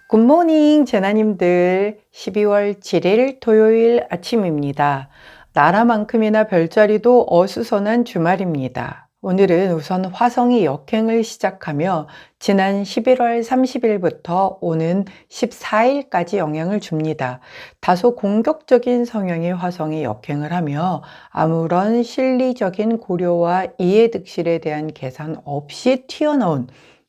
굿모닝 제나님들, 12월 7일 토요일 아침입니다. 나라만큼이나 별자리도 어수선한 주말입니다. 오늘은 우선 화성이 역행을 시작하며 지난 11월 30일부터 오는 14일까지 영향을 줍니다. 다소 공격적인 성향의 화성이 역행을 하며 아무런 실리적인 고려와 이해득실에 대한 계산 없이 튀어나온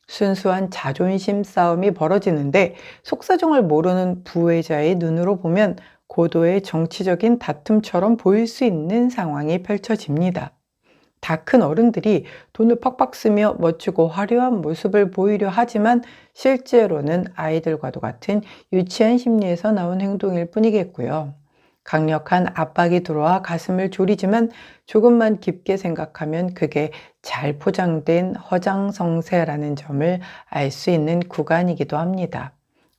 순수한 자존심 싸움이 벌어지는데, 속사정을 모르는 부회자의 눈으로 보면 고도의 정치적인 다툼처럼 보일 수 있는 상황이 펼쳐집니다. 다 큰 어른들이 돈을 팍팍 쓰며 멋지고 화려한 모습을 보이려 하지만 실제로는 아이들과도 같은 유치한 심리에서 나온 행동일 뿐이겠고요. 강력한 압박이 들어와 가슴을 졸이지만 조금만 깊게 생각하면 그게 잘 포장된 허장성세라는 점을 알 수 있는 구간이기도 합니다.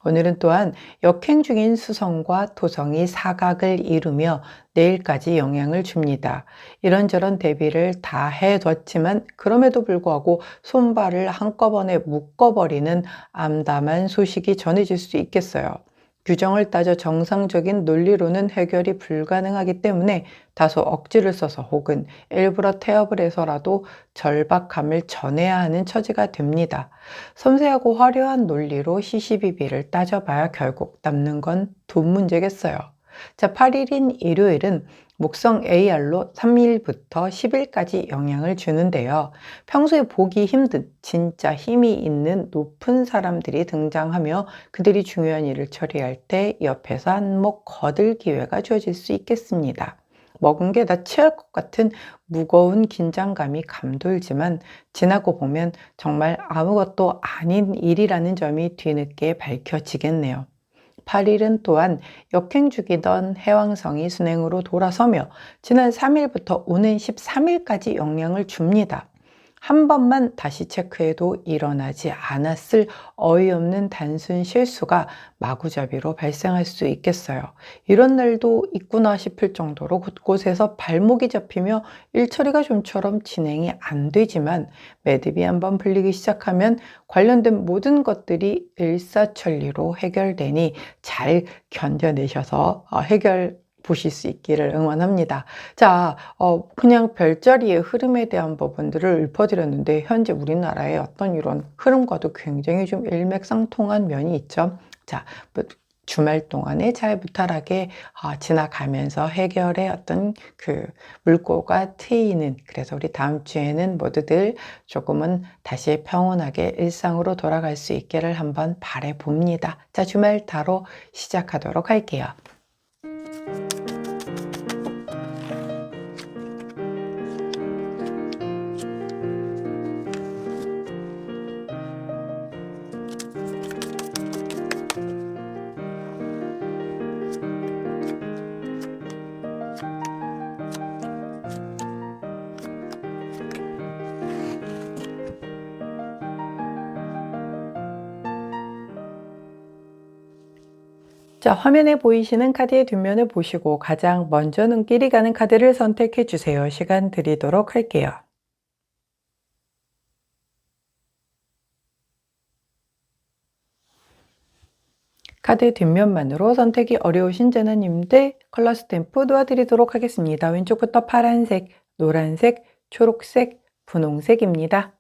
오늘은 또한 역행 중인 수성과 토성이 사각을 이루며 내일까지 영향을 줍니다. 이런저런 대비를 다 해뒀지만 그럼에도 불구하고 손발을 한꺼번에 묶어버리는 암담한 소식이 전해질 수 있겠어요. 규정을 따져 정상적인 논리로는 해결이 불가능하기 때문에 다소 억지를 써서 혹은 일부러 태업을 해서라도 절박함을 전해야 하는 처지가 됩니다. 섬세하고 화려한 논리로 시시비비를 따져봐야 결국 남는 건 돈 문제겠어요. 자, 8일인 일요일은 목성 AR로 3일부터 10일까지 영향을 주는데요. 평소에 보기 힘든 진짜 힘이 있는 높은 사람들이 등장하며 그들이 중요한 일을 처리할 때 옆에서 한몫 거들 기회가 주어질 수 있겠습니다. 먹은 게 다 취할 것 같은 무거운 긴장감이 감돌지만 지나고 보면 정말 아무것도 아닌 일이라는 점이 뒤늦게 밝혀지겠네요. 8일은 또한 역행 중이던 해왕성이 순행으로 돌아서며 지난 3일부터 오는 13일까지 영향을 줍니다. 한 번만 다시 체크해도 일어나지 않았을 어이없는 단순 실수가 마구잡이로 발생할 수 있겠어요. 이런 날도 있구나 싶을 정도로 곳곳에서 발목이 잡히며 일처리가 좀처럼 진행이 안 되지만 매듭이 한번 풀리기 시작하면 관련된 모든 것들이 일사천리로 해결되니 잘 견뎌내셔서 해결 보실 수 있기를 응원합니다. 자, 그냥 별자리의 흐름에 대한 부분들을 읊어드렸는데 현재 우리나라의 어떤 이런 흐름과도 굉장히 좀 일맥상통한 면이 있죠. 자, 주말 동안에 잘 무탈하게 지나가면서 해결의 어떤 그 물꼬가 트이는, 그래서 우리 다음 주에는 모두들 조금은 다시 평온하게 일상으로 돌아갈 수 있기를 한번 바라봅니다. 자, 주말 타로 시작하도록 할게요. 자, 화면에 보이시는 카드의 뒷면을 보시고 가장 먼저 눈길이 가는 카드를 선택해 주세요. 시간 드리도록 할게요. 카드 뒷면만으로 선택이 어려우신 제나님들 컬러 스탬프 도와드리도록 하겠습니다. 왼쪽부터 파란색, 노란색, 초록색, 분홍색입니다.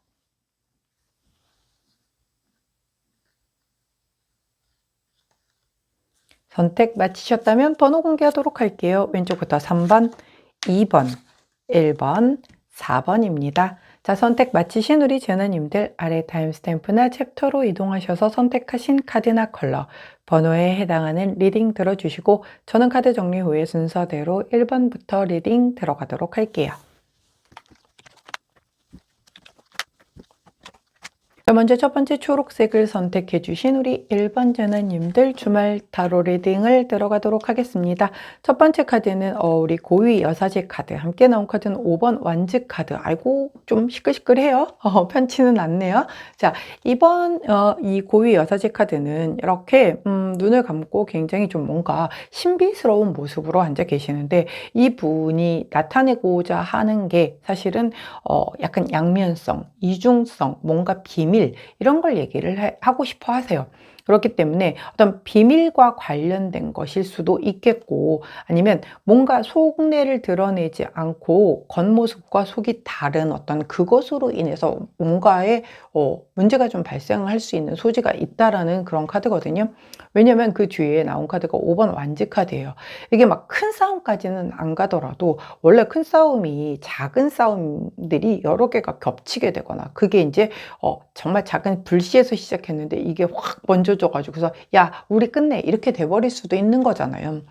선택 마치셨다면 번호 공개하도록 할게요. 왼쪽부터 3번, 2번, 1번, 4번입니다. 자, 선택 마치신 우리 제너님들 아래 타임스탬프나 챕터로 이동하셔서 선택하신 카드나 컬러, 번호에 해당하는 리딩 들어주시고 저는 카드 정리 후에 순서대로 1번부터 리딩 들어가도록 할게요. 먼저 첫 번째 초록색을 선택해 주신 우리 1번 제너님들 주말 타로 리딩을 들어가도록 하겠습니다. 첫 번째 카드는 우리 고위 여사제 카드, 함께 나온 카드는 5번 완즈 카드. 아이고 좀 시끌시끌해요. 편치는 않네요. 자, 이번 이 고위 여사제 카드는 이렇게 눈을 감고 굉장히 좀 뭔가 신비스러운 모습으로 앉아 계시는데, 이 분이 나타내고자 하는 게 사실은 약간 양면성, 이중성, 뭔가 비밀 이런 걸 얘기를 하고 싶어 하세요. 그렇기 때문에 어떤 비밀과 관련된 것일 수도 있겠고, 아니면 뭔가 속내를 드러내지 않고 겉모습과 속이 다른 어떤 그것으로 인해서 뭔가에 문제가 좀 발생할 수 있는 소지가 있다라는 그런 카드거든요. 왜냐면 그 뒤에 나온 카드가 5번 완지 카드예요. 이게 막 큰 싸움까지는 안 가더라도 원래 큰 싸움이 작은 싸움들이 여러 개가 겹치게 되거나, 그게 이제 정말 작은 불씨에서 시작했는데 이게 확 번져져가지고 그래서 야 우리 끝내 이렇게 돼버릴 수도 있는 거잖아요.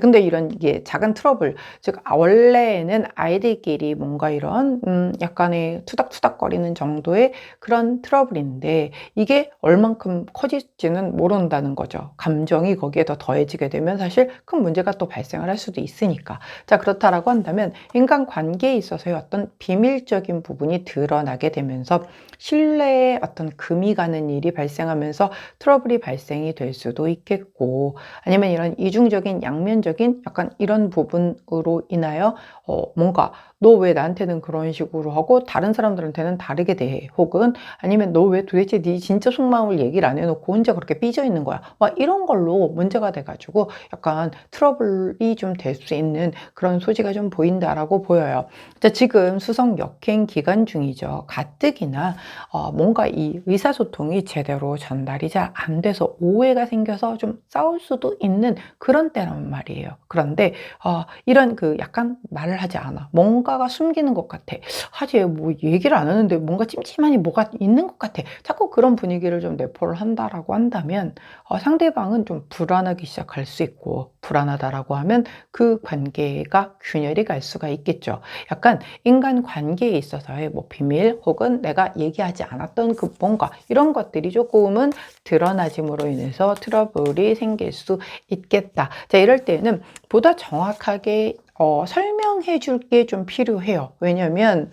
근데 이런 이게 작은 트러블, 즉 원래는 아이들끼리 뭔가 이런 약간의 투닥투닥거리는 정도의 그런 트러블인데, 이게 얼만큼 커질지는 모른다는 거죠. 감정이 거기에 더 더해지게 되면 사실 큰 문제가 또 발생을 할 수도 있으니까. 자, 그렇다라고 한다면 인간관계에 있어서의 어떤 비밀적인 부분이 드러나게 되면서 신뢰에 어떤 금이 가는 일이 발생하면서 트러블이 발생이 될 수도 있겠고, 아니면 이런 이중적인 양면적인 약간 이런 부분으로 인하여 뭔가 너 왜 나한테는 그런 식으로 하고 다른 사람들한테는 다르게 대해, 혹은 아니면 너 왜 도대체 네 진짜 속마음을 얘기를 안 해놓고 혼자 그렇게 삐져 있는 거야, 막 이런 걸로 문제가 돼가지고 약간 트러블이 좀 될 수 있는 그런 소지가 좀 보인다라고 보여요. 자, 지금 수성 역행 기간 중이죠. 가뜩이나 뭔가 이 의사소통이 제대로 전달이 잘 안 돼서 오해가 생겨서 좀 싸울 수도 있는 그런 때란 말이에요. 그런데 이런 그 약간 말을 하지 않아, 뭔가가 숨기는 것 같아, 하지 뭐 얘기를 안 하는데 뭔가 찜찜하니 뭐가 있는 것 같아, 자꾸 그런 분위기를 좀 내포를 한다라고 한다면 상대방은 좀 불안하기 시작할 수 있고, 불안하다라고 하면 그 관계가 균열이 갈 수가 있겠죠. 약간 인간 관계에 있어서의 뭐 비밀 혹은 내가 얘기하지 않았던 그 뭔가 이런 것들이 조금은 드러나짐으로 인해서 트러블이 생길 수 있겠다. 자, 이럴 때는 보다 정확하게 설명해 줄 게 좀 필요해요. 왜냐면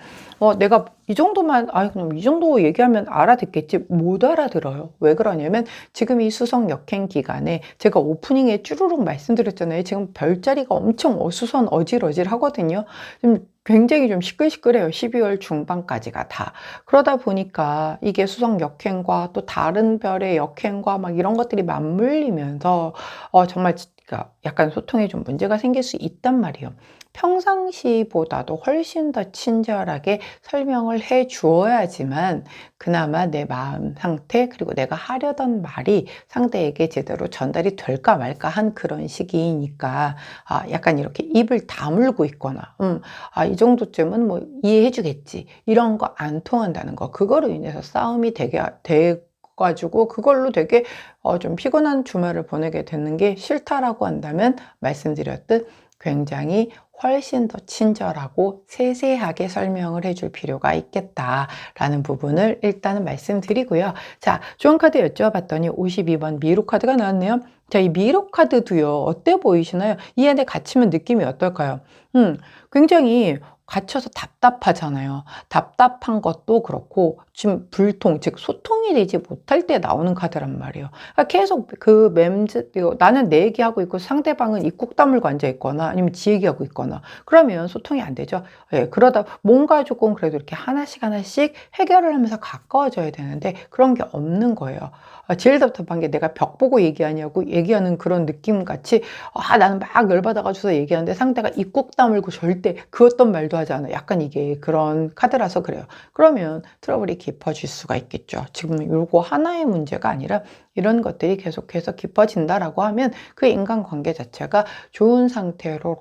내가 이 정도만, 그럼 이 정도 얘기하면 알아듣겠지, 못 알아들어요. 왜 그러냐면 지금 이 수성 역행 기간에 제가 오프닝에 쭈루룩 말씀드렸잖아요. 지금 별자리가 엄청 어수선 어질어질 하거든요. 지금 굉장히 좀 시끌시끌해요. 12월 중반까지가 다. 그러다 보니까 이게 수성 역행과 또 다른 별의 역행과 막 이런 것들이 맞물리면서 정말 그러니까 약간 소통에 좀 문제가 생길 수 있단 말이에요. 평상시보다도 훨씬 더 친절하게 설명을 해 주어야지만 그나마 내 마음 상태, 그리고 내가 하려던 말이 상대에게 제대로 전달이 될까 말까 한 그런 시기이니까, 약간 이렇게 입을 다물고 있거나 이 정도쯤은 뭐 이해해 주겠지, 이런 거 안 통한다는 거, 그거로 인해서 싸움이 되게 가지고 그걸로 되게 좀 피곤한 주말을 보내게 되는 게 싫다라고 한다면, 말씀드렸듯 굉장히 훨씬 더 친절하고 세세하게 설명을 해줄 필요가 있겠다라는 부분을 일단은 말씀드리고요. 자, 좋은 카드 여쭤봤더니 52번 미로 카드가 나왔네요. 자, 이 미로 카드도요, 어때 보이시나요? 이 안에 갇히면 느낌이 어떨까요? 굉장히 갇혀서 답답하잖아요. 답답한 것도 그렇고 지금 불통, 즉 소통이 되지 못할 때 나오는 카드란 말이에요. 그러니까 계속 나는 내 얘기하고 있고 상대방은 입국 다물고 앉아 있거나 아니면 지 얘기하고 있거나, 그러면 소통이 안 되죠. 예, 그러다 뭔가 조금 그래도 이렇게 하나씩 하나씩 해결을 하면서 가까워져야 되는데 그런 게 없는 거예요. 제일 답답한 게 내가 벽 보고 얘기하냐고 얘기하는 그런 느낌 같이, 나는 막 열받아가지고 얘기하는데 상대가 입국 다물고 절대 그 어떤 말도 하지 않아. 약간 이게 그런 카드라서 그래요. 그러면 트러블이 깊어질 수가 있겠죠. 지금 요거 하나의 문제가 아니라 이런 것들이 계속해서 깊어진다라고 하면 그 인간관계 자체가 좋은 상태로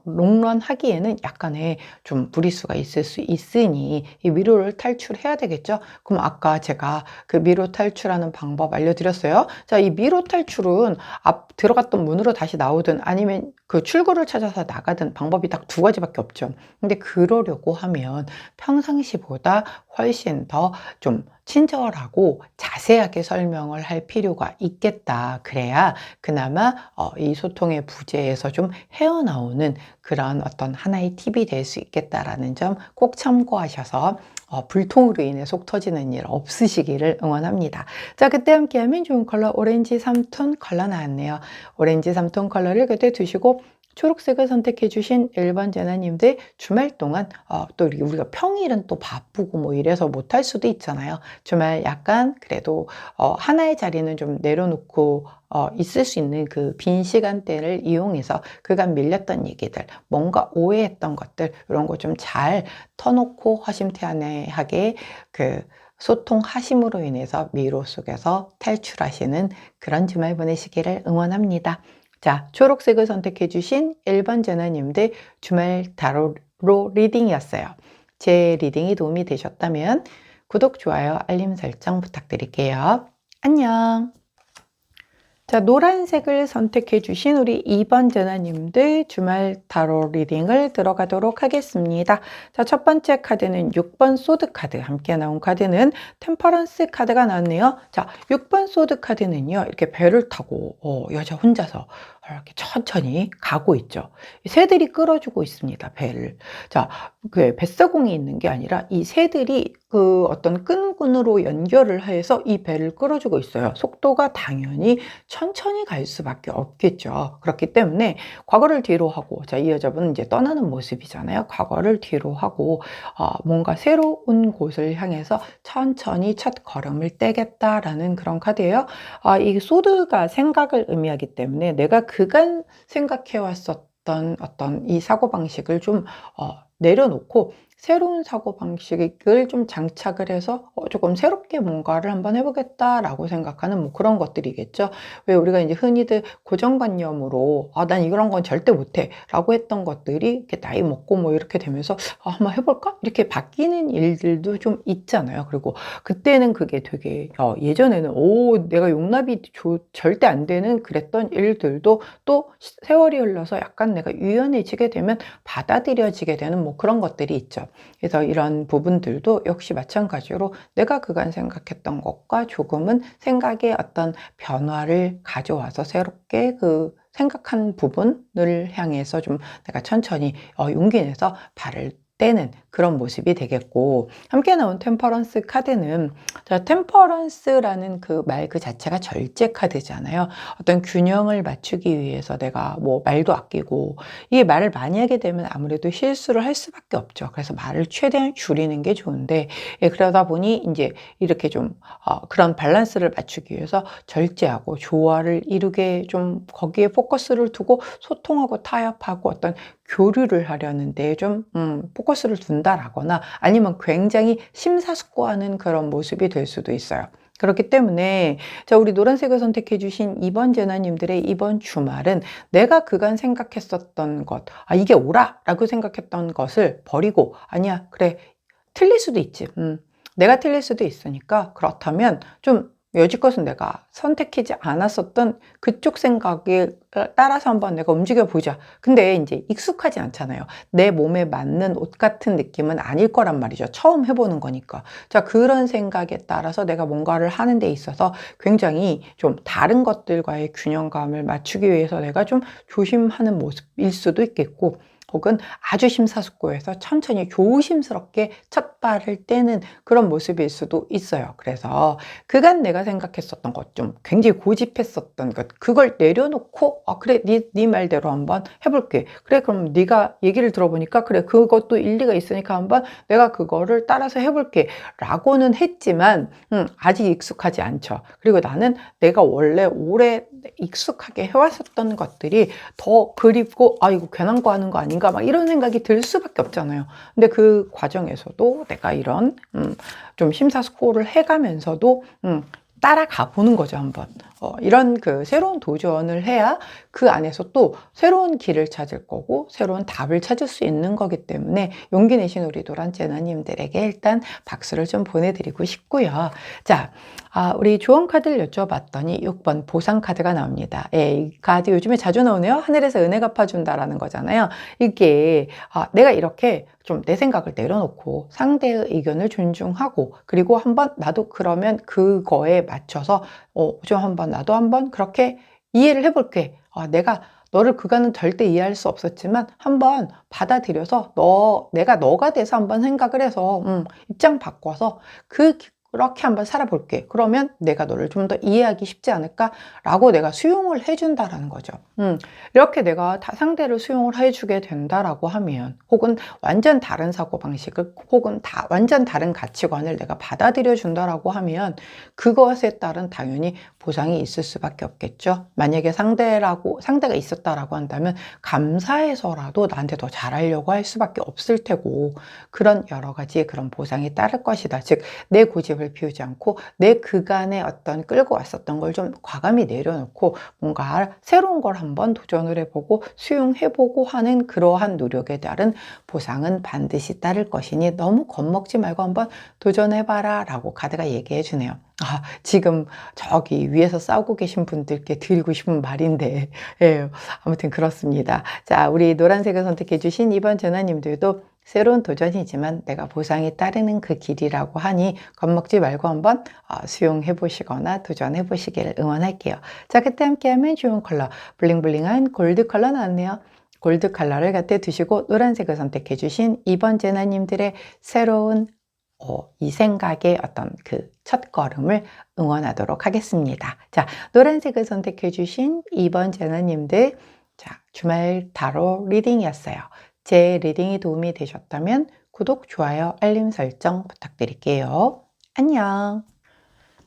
롱런하기에는 약간의 좀 무리수가 있을 수 있으니 이 미로를 탈출해야 되겠죠. 그럼 아까 제가 그 미로 탈출하는 방법 알려드렸어요. 자, 이 미로 탈출은 앞 들어갔던 문으로 다시 나오든 아니면 그 출구를 찾아서 나가든 방법이 딱 두 가지밖에 없죠. 근데 그러려고 하면 평상시보다 훨씬 더 좀 친절하고 자세하게 설명을 할 필요가 있겠다. 그래야 그나마 이 소통의 부재에서 좀 헤어나오는 그런 어떤 하나의 팁이 될 수 있겠다라는 점 꼭 참고하셔서 불통으로 인해 속 터지는 일 없으시기를 응원합니다. 자, 그때 함께하면 좋은 컬러 오렌지 3톤 컬러 나왔네요. 오렌지 3톤 컬러를 그때 두시고 초록색을 선택해 주신 1번 재나님들 주말 동안 또 우리가 평일은 또 바쁘고 뭐 이래서 못할 수도 있잖아요. 주말 약간 그래도 하나의 자리는 좀 내려놓고 있을 수 있는 그 빈 시간대를 이용해서 그간 밀렸던 얘기들, 뭔가 오해했던 것들 이런 거 좀 잘 터놓고 허심탄회하게 그 소통하심으로 인해서 미로 속에서 탈출하시는 그런 주말 보내시기를 응원합니다. 자, 초록색을 선택해 주신 1번 재나님들 주말 타로 리딩이었어요. 제 리딩이 도움이 되셨다면 구독, 좋아요, 알림 설정 부탁드릴게요. 안녕. 자, 노란색을 선택해 주신 우리 2번 재나님들 주말 타로 리딩을 들어가도록 하겠습니다. 자, 첫 번째 카드는 6번 소드 카드, 함께 나온 카드는 템퍼런스 카드가 나왔네요. 자, 6번 소드 카드는요, 이렇게 배를 타고 여자 혼자서 이렇게 천천히 가고 있죠. 새들이 끌어주고 있습니다, 배를. 자, 그 뱃사공이 있는 게 아니라 이 새들이 그 어떤 끈끈으로 연결을 해서 이 배를 끌어주고 있어요. 속도가 당연히 천천히 갈 수밖에 없겠죠. 그렇기 때문에 과거를 뒤로 하고, 자, 이 여자분은 이제 떠나는 모습이잖아요. 과거를 뒤로 하고 뭔가 새로운 곳을 향해서 천천히 첫 걸음을 떼겠다라는 그런 카드예요. 이 소드가 생각을 의미하기 때문에 내가 그간 생각해왔었던 어떤 이 사고방식을 좀 내려놓고 새로운 사고방식을 좀 장착을 해서 조금 새롭게 뭔가를 한번 해보겠다라고 생각하는 뭐 그런 것들이겠죠. 왜 우리가 이제 흔히들 고정관념으로 난 이런 건 절대 못해 라고 했던 것들이 이렇게 나이 먹고 뭐 이렇게 되면서 한번 해볼까? 이렇게 바뀌는 일들도 좀 있잖아요. 그리고 그때는 그게 되게 예전에는 내가 용납이 절대 안 되는 그랬던 일들도 또 세월이 흘러서 약간 내가 유연해지게 되면 받아들여지게 되는 뭐 그런 것들이 있죠. 그래서 이런 부분들도 역시 마찬가지로 내가 그간 생각했던 것과 조금은 생각의 어떤 변화를 가져와서 새롭게 그 생각한 부분을 향해서 좀 내가 천천히 용기 내서 발을 떼는 그런 모습이 되겠고, 함께 나온 템퍼런스 카드는, 자, 템퍼런스라는 그 말 그 자체가 절제 카드잖아요. 어떤 균형을 맞추기 위해서 내가 뭐 말도 아끼고, 이 말을 많이 하게 되면 아무래도 실수를 할 수밖에 없죠. 그래서 말을 최대한 줄이는 게 좋은데, 그러다 보니 이제 이렇게 좀 그런 밸런스를 맞추기 위해서 절제하고 조화를 이루게 좀 거기에 포커스를 두고 소통하고 타협하고 어떤 교류를 하려는데 좀 포커스를 둔다라거나 아니면 굉장히 심사숙고하는 그런 모습이 될 수도 있어요. 그렇기 때문에 자, 우리 노란색을 선택해 주신 2번 재나님들의 이번 주말은 내가 그간 생각했었던 것, 이게 옳아 라고 생각했던 것을 버리고, 아니야, 그래, 틀릴 수도 있지. 내가 틀릴 수도 있으니까 그렇다면 좀 여지껏은 내가 선택하지 않았었던 그쪽 생각에 따라서 한번 내가 움직여 보자. 근데 이제 익숙하지 않잖아요. 내 몸에 맞는 옷 같은 느낌은 아닐 거란 말이죠. 처음 해보는 거니까. 자, 그런 생각에 따라서 내가 뭔가를 하는 데 있어서 굉장히 좀 다른 것들과의 균형감을 맞추기 위해서 내가 좀 조심하는 모습일 수도 있겠고, 혹은 아주 심사숙고해서 천천히 조심스럽게 첫 발을 떼는 그런 모습일 수도 있어요. 그래서 그간 내가 생각했었던 것, 좀 굉장히 고집했었던 것, 그걸 내려놓고 그래, 네 말대로 한번 해볼게. 그래, 그럼 네가 얘기를 들어보니까 그래, 그것도 일리가 있으니까 한번 내가 그거를 따라서 해볼게 라고는 했지만 아직 익숙하지 않죠. 그리고 나는 내가 원래 오래 익숙하게 해왔었던 것들이 더 그립고 이거 괜한 거 하는 거 아닌가 막 이런 생각이 들 수밖에 없잖아요. 근데 그 과정에서도 내가 이런 좀 심사숙고를 해가면서도 따라가 보는 거죠, 한번. 이런 그 새로운 도전을 해야 그 안에서 또 새로운 길을 찾을 거고 새로운 답을 찾을 수 있는 거기 때문에 용기 내신 우리 노란재나님들에게 일단 박수를 좀 보내드리고 싶고요. 자, 우리 조언 카드를 여쭤봤더니 6번 보상 카드가 나옵니다. 이 카드 요즘에 자주 나오네요. 하늘에서 은혜 갚아준다라는 거잖아요. 이게 내가 이렇게 좀 내 생각을 내려놓고 상대의 의견을 존중하고, 그리고 한번 나도 그러면 그거에 맞춰서 좀 한번 나도 한번 그렇게 이해를 해볼게. 내가 너를 그간은 절대 이해할 수 없었지만 한번 받아들여서 내가 너가 돼서 한번 생각을 해서 입장 바꿔서 그 그렇게 한번 살아볼게. 그러면 내가 너를 좀 더 이해하기 쉽지 않을까라고 내가 수용을 해준다라는 거죠. 이렇게 내가 상대를 수용을 해주게 된다라고 하면, 혹은 완전 다른 사고방식을, 혹은 완전 다른 가치관을 내가 받아들여 준다라고 하면, 그것에 따른 당연히 보상이 있을 수밖에 없겠죠. 만약에 상대가 있었다라고 한다면 감사해서라도 나한테 더 잘하려고 할 수밖에 없을 테고, 그런 여러 가지 그런 보상이 따를 것이다. 즉, 내 고집을 피우지 않고 내 그간의 어떤 끌고 왔었던 걸 좀 과감히 내려놓고 뭔가 새로운 걸 한번 도전을 해보고 수용해보고 하는 그러한 노력에 따른 보상은 반드시 따를 것이니 너무 겁먹지 말고 한번 도전해봐라 라고 카드가 얘기해 주네요. 지금 저기 위에서 싸우고 계신 분들께 드리고 싶은 말인데, 예, 아무튼 그렇습니다. 자, 우리 노란색을 선택해 주신 2번 전화님들도 새로운 도전이지만 내가 보상이 따르는 그 길이라고 하니 겁먹지 말고 한번 수용해 보시거나 도전해 보시기를 응원할게요. 자, 그때 함께하면 좋은 컬러, 블링블링한 골드 컬러 나왔네요. 골드 컬러를 곁에 두시고 노란색을 선택해 주신 2번 제나님들의 새로운 이 생각의 어떤 그 첫걸음을 응원하도록 하겠습니다. 자, 노란색을 선택해 주신 2번 제나님들, 자, 주말 타로 리딩이었어요. 제 리딩이 도움이 되셨다면 구독, 좋아요, 알림 설정 부탁드릴게요. 안녕.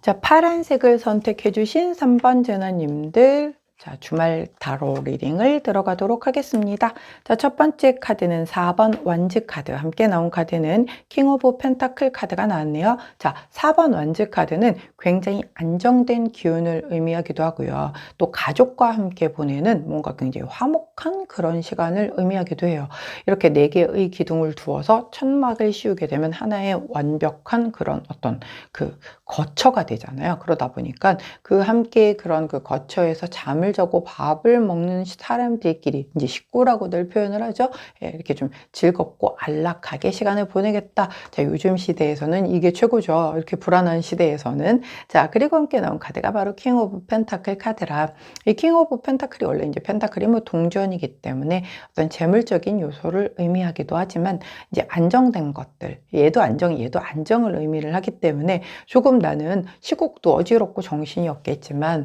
자, 파란색을 선택해 주신 3번 제나님들, 자, 주말 타로 리딩을 들어가도록 하겠습니다. 자, 첫 번째 카드는 4번 완즈 카드. 함께 나온 카드는 킹 오브 펜타클 카드가 나왔네요. 자, 4번 완즈 카드는 굉장히 안정된 기운을 의미하기도 하고요. 또 가족과 함께 보내는 뭔가 굉장히 화목한 그런 시간을 의미하기도 해요. 이렇게 4개의 기둥을 두어서 천막을 씌우게 되면 하나의 완벽한 그런 어떤 그 거처가 되잖아요. 그러다 보니까 그 함께 그런 그 거처에서 잠을 자고 밥을 먹는 사람들끼리 이제 식구라고들 표현을 하죠. 예, 이렇게 좀 즐겁고 안락하게 시간을 보내겠다. 자, 요즘 시대에서는 이게 최고죠. 이렇게 불안한 시대에서는. 자, 그리고 함께 나온 카드가 바로 킹 오브 펜타클 카드라. 이 킹 오브 펜타클이 원래 이제 펜타클이 뭐 동전이기 때문에 어떤 재물적인 요소를 의미하기도 하지만 이제 안정된 것들, 얘도 안정을 의미를 하기 때문에 조금 나는 시국도 어지럽고 정신이 없겠지만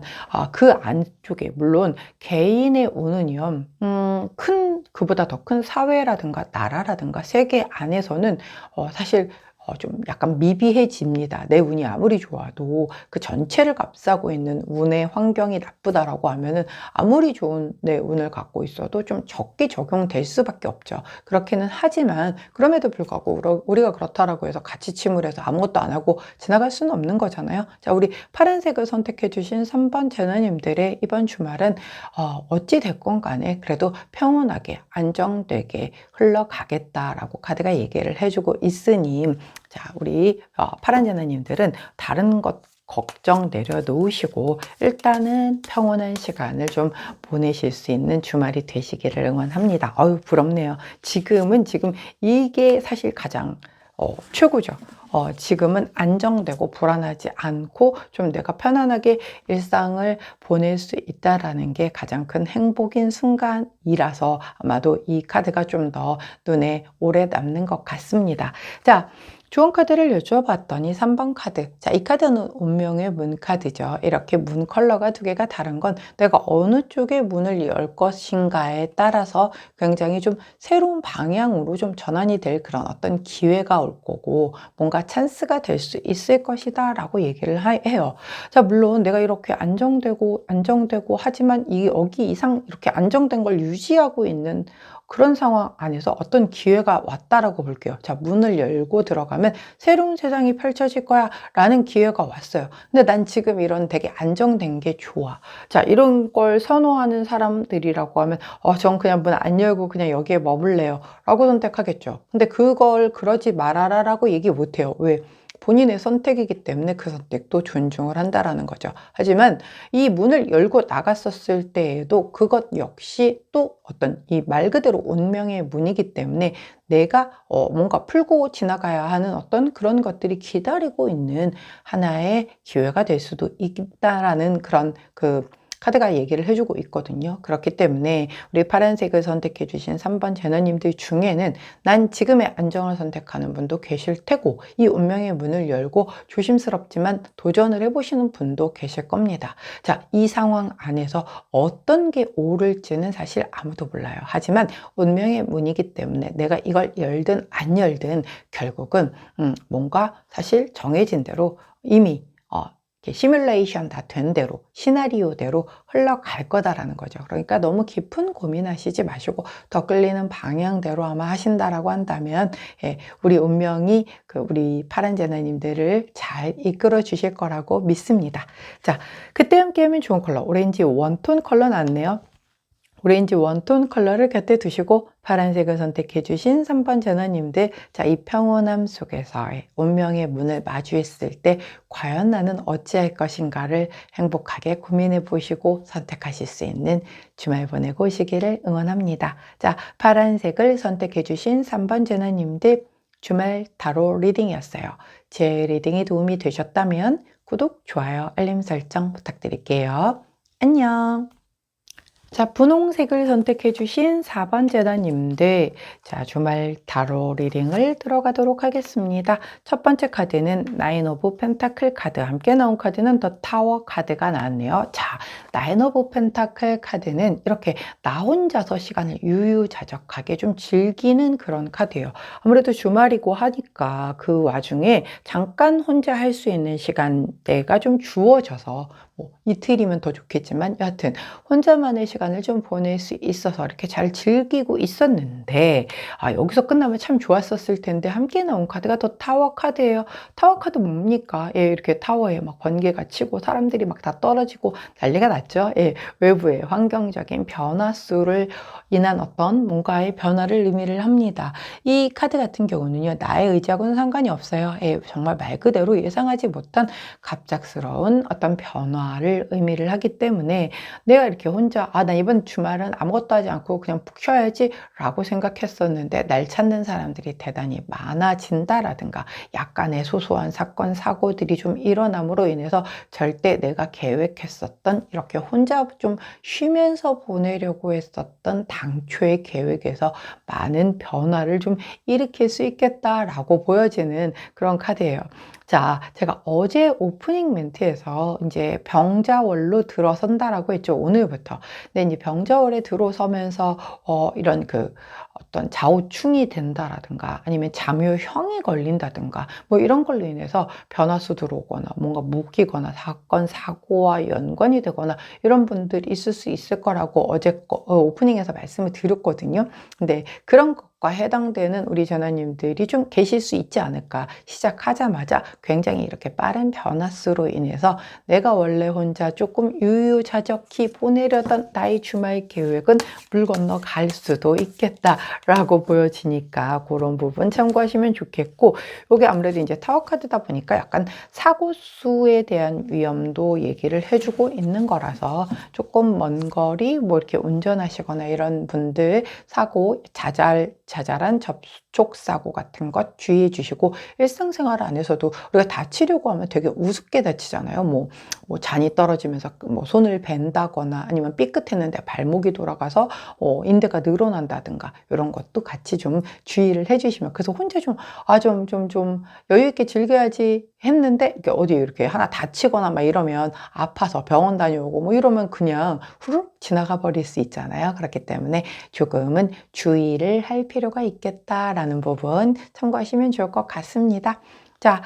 그 안쪽에 물론 개인의 운은요, 그보다 더 큰 사회라든가 나라라든가 세계 안에서는 사실 좀 약간 미비해집니다. 내 운이 아무리 좋아도 그 전체를 값싸고 있는 운의 환경이 나쁘다라고 하면은 아무리 좋은 내 운을 갖고 있어도 좀 적게 적용될 수밖에 없죠. 그렇기는 하지만 그럼에도 불구하고 우리가 그렇다라고 해서 같이 침울해서 아무것도 안 하고 지나갈 수는 없는 거잖아요. 자, 우리 파란색을 선택해 주신 3번 제너님들의 이번 주말은 어찌 됐건 간에 그래도 평온하게 안정되게 흘러가겠다라고 카드가 얘기를 해주고 있으니, 자, 우리 파란 제너님들은 다른 것 걱정 내려놓으시고 일단은 평온한 시간을 좀 보내실 수 있는 주말이 되시기를 응원합니다. 부럽네요. 지금 이게 사실 가장 최고죠. 지금은 안정되고 불안하지 않고 좀 내가 편안하게 일상을 보낼 수 있다라는 게 가장 큰 행복인 순간이라서 아마도 이 카드가 좀 더 눈에 오래 남는 것 같습니다. 자, 좋은 카드를 여쭈어봤더니 3번 카드. 자, 이 카드는 운명의 문 카드죠. 이렇게 문 컬러가 2개가 다른 건 내가 어느 쪽에 문을 열 것인가에 따라서 굉장히 좀 새로운 방향으로 좀 전환이 될 그런 어떤 기회가 올 거고 뭔가 찬스가 될 수 있을 것이다 라고 얘기를 해요. 자, 물론 내가 이렇게 안정되고 하지만 여기 이상 이렇게 안정된 걸 유지하고 있는 그런 상황 안에서 어떤 기회가 왔다라고 볼게요. 자, 문을 열고 들어가면 새로운 세상이 펼쳐질 거야 라는 기회가 왔어요. 근데 난 지금 이런 되게 안정된 게 좋아. 자, 이런 걸 선호하는 사람들이라고 하면 전 그냥 문 안 열고 그냥 여기에 머물래요 라고 선택하겠죠. 근데 그걸 그러지 말아라 라고 얘기 못 해요. 왜? 본인의 선택이기 때문에 그 선택도 존중을 한다라는 거죠. 하지만 이 문을 열고 나갔었을 때에도 그것 역시 또 어떤 이 말 그대로 운명의 문이기 때문에 내가 뭔가 풀고 지나가야 하는 어떤 그런 것들이 기다리고 있는 하나의 기회가 될 수도 있다라는 그런 그 카드가 얘기를 해주고 있거든요. 그렇기 때문에 우리 파란색을 선택해 주신 3번 제너님들 중에는 난 지금의 안정을 선택하는 분도 계실 테고, 이 운명의 문을 열고 조심스럽지만 도전을 해보시는 분도 계실 겁니다. 자, 이 상황 안에서 어떤 게 옳을지는 사실 아무도 몰라요. 하지만 운명의 문이기 때문에 내가 이걸 열든 안 열든 결국은 뭔가 사실 정해진 대로 이미 시뮬레이션 다 된 대로, 시나리오대로 흘러갈 거다라는 거죠. 그러니까 너무 깊은 고민하시지 마시고 더 끌리는 방향대로 아마 하신다라고 한다면, 우리 운명이 우리 파란 제나님들을 잘 이끌어 주실 거라고 믿습니다. 자, 그때 함께 하면 좋은 컬러 오렌지 원톤 컬러 나왔네요. 오렌지 원톤 컬러를 곁에 두시고 파란색을 선택해 주신 3번 제너님들, 자, 이 평온함 속에서의 운명의 문을 마주했을 때 과연 나는 어찌할 것인가를 행복하게 고민해 보시고 선택하실 수 있는 주말 보내고 오시기를 응원합니다. 자, 파란색을 선택해 주신 3번 제너님들, 주말 타로 리딩이었어요. 제 리딩이 도움이 되셨다면 구독, 좋아요, 알림 설정 부탁드릴게요. 안녕. 자, 분홍색을 선택해 주신 4번 제다님들, 자, 주말 타로 리딩을 들어가도록 하겠습니다. 첫 번째 카드는 나인 오브 펜타클 카드, 함께 나온 카드는 더 타워 카드가 나왔네요. 자, 나인 오브 펜타클 카드는 이렇게 나 혼자서 시간을 유유자적하게 좀 즐기는 그런 카드예요. 아무래도 주말이고 하니까 그 와중에 잠깐 혼자 할 수 있는 시간대가 좀 주어져서, 뭐 이틀이면 더 좋겠지만 여하튼 혼자만의 시간을 좀 보낼 수 있어서 이렇게 잘 즐기고 있었는데, 여기서 끝나면 참 좋았었을 텐데 함께 나온 카드가 더 타워 카드예요. 타워 카드 뭡니까? 이렇게 타워에 막 번개가 치고 사람들이 막 다 떨어지고 난리가 났죠. 외부의 환경적인 변화 수를 인한 어떤 뭔가의 변화를 의미를 합니다. 이 카드 같은 경우는요, 나의 의지하고는 상관이 없어요. 정말 말 그대로 예상하지 못한 갑작스러운 어떤 변화를 의미를 하기 때문에, 내가 이렇게 혼자 나 이번 주말은 아무것도 하지 않고 그냥 푹 쉬어야지 라고 생각했었는데 날 찾는 사람들이 대단히 많아진다라든가 약간의 소소한 사건 사고들이 좀 일어남으로 인해서 절대 내가 계획했었던, 이렇게 혼자 좀 쉬면서 보내려고 했었던 당초의 계획에서 많은 변화를 좀 일으킬 수 있겠다라고 보여지는 그런 카드예요. 자, 제가 어제 오프닝 멘트에서 이제 병자월로 들어선다라고 했죠. 오늘부터. 근데 이제 병자월에 들어서면서 이런 어떤 좌우충이 된다라든가 아니면 잠유형이 걸린다든가 뭐 이런 걸로 인해서 변화수 들어오거나 뭔가 묶이거나 사건 사고와 연관이 되거나 이런 분들이 있을 수 있을 거라고 어제 오프닝에서 말씀을 드렸거든요. 근데 그런 것과 해당되는 우리 전화님들이 좀 계실 수 있지 않을까. 시작하자마자 굉장히 이렇게 빠른 변화수로 인해서 내가 원래 혼자 조금 유유자적히 보내려던 나의 주말 계획은 물 건너 갈 수도 있겠다라고 보여지니까 그런 부분 참고하시면 좋겠고, 이게 아무래도 이제 타워 카드다 보니까 약간 사고 수에 대한 위험도 얘기를 해주고 있는 거라서 조금 먼 거리 뭐 이렇게 운전하시거나 이런 분들 사고, 자잘한 접촉 사고 같은 것 주의해 주시고, 일상생활 안에서도 우리가 다치려고 하면 되게 우습게 다치잖아요. 뭐 잔이 떨어지면서 뭐 손을 벤다거나 아니면 삐끗했는데 발목이 돌아가서 인대가 늘어난다든가 이런 것도 같이 좀 주의를 해주시면, 그래서 혼자 좀 여유 있게 즐겨야지 했는데 이렇게 어디 이렇게 하나 다치거나 막 이러면 아파서 병원 다녀오고 뭐 이러면 그냥 후루룩 지나가 버릴 수 있잖아요. 그렇기 때문에 조금은 주의를 할 필요가 있겠다라는 부분 참고하시면 좋을 것 같습니다. 자,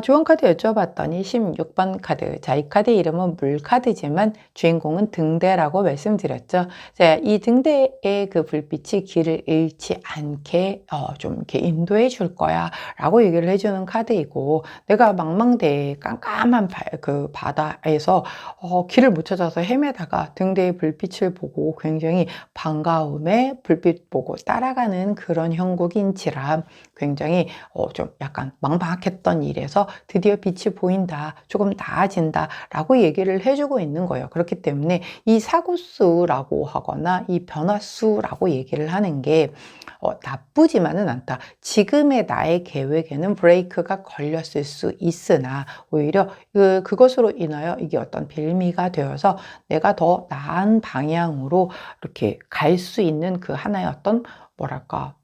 좋은 카드 여쭤봤더니 16번 카드. 자, 이 카드 이름은 물카드지만 주인공은 등대라고 말씀드렸죠. 자, 이 등대의 그 불빛이 길을 잃지 않게 좀 이렇게 인도해 줄 거야 라고 얘기를 해주는 카드이고, 내가 망망대해 깜깜한 그 바다에서 길을 못 찾아서 헤매다가 등대의 불빛을 보고 굉장히 반가움에 불빛 보고 따라가는 그런 형국인지라 굉장히 좀 약간 망망하게 시작했던 일에서 드디어 빛이 보인다, 조금 나아진다 라고 얘기를 해주고 있는 거예요. 그렇기 때문에 이 사고수라고 하거나 이 변화수라고 얘기를 하는 게 나쁘지만은 않다. 지금의 나의 계획에는 브레이크가 걸렸을 수 있으나 오히려 그것으로 인하여 이게 어떤 빌미가 되어서 내가 더 나은 방향으로 이렇게 갈 수 있는 그 하나의 어떤 뭐랄까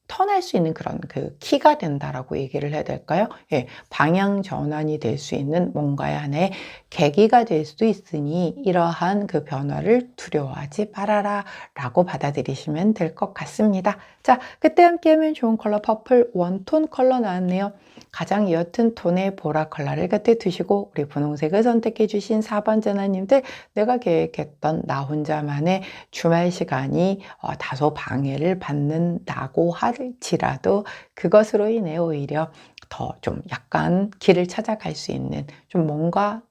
턴할 수 있는 그런 그 키가 된다라고 얘기를 해야 될까요? 예, 방향 전환이 될 수 있는 뭔가의 하나의 계기가 될 수도 있으니 이러한 그 변화를 두려워하지 말아라 라고 받아들이시면 될 것 같습니다. 자, 그때 함께하면 좋은 컬러 퍼플 원톤 컬러 나왔네요. 가장 옅은 톤의 보라 컬러를 곁에 두시고 우리 분홍색을 선택해 주신 4번 전화님들, 내가 계획했던 나 혼자만의 주말 시간이 다소 방해를 받는다고 할지라도 그것으로 인해 오히려 더 좀 약간 길을 찾아갈 수 있는 좀 뭔가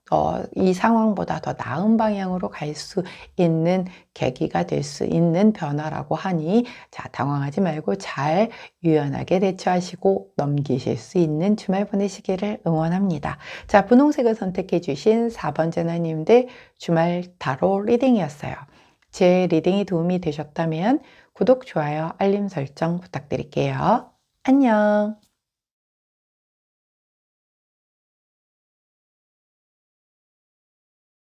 이 상황보다 더 나은 방향으로 갈 수 있는 계기가 될 수 있는 변화라고 하니, 자, 당황하지 말고 잘 유연하게 대처하시고 넘기실 수 있는 주말 보내시기를 응원합니다. 자, 분홍색을 선택해 주신 4번 전화님들 주말 타로 리딩이었어요. 제 리딩이 도움이 되셨다면 구독, 좋아요, 알림 설정 부탁드릴게요. 안녕.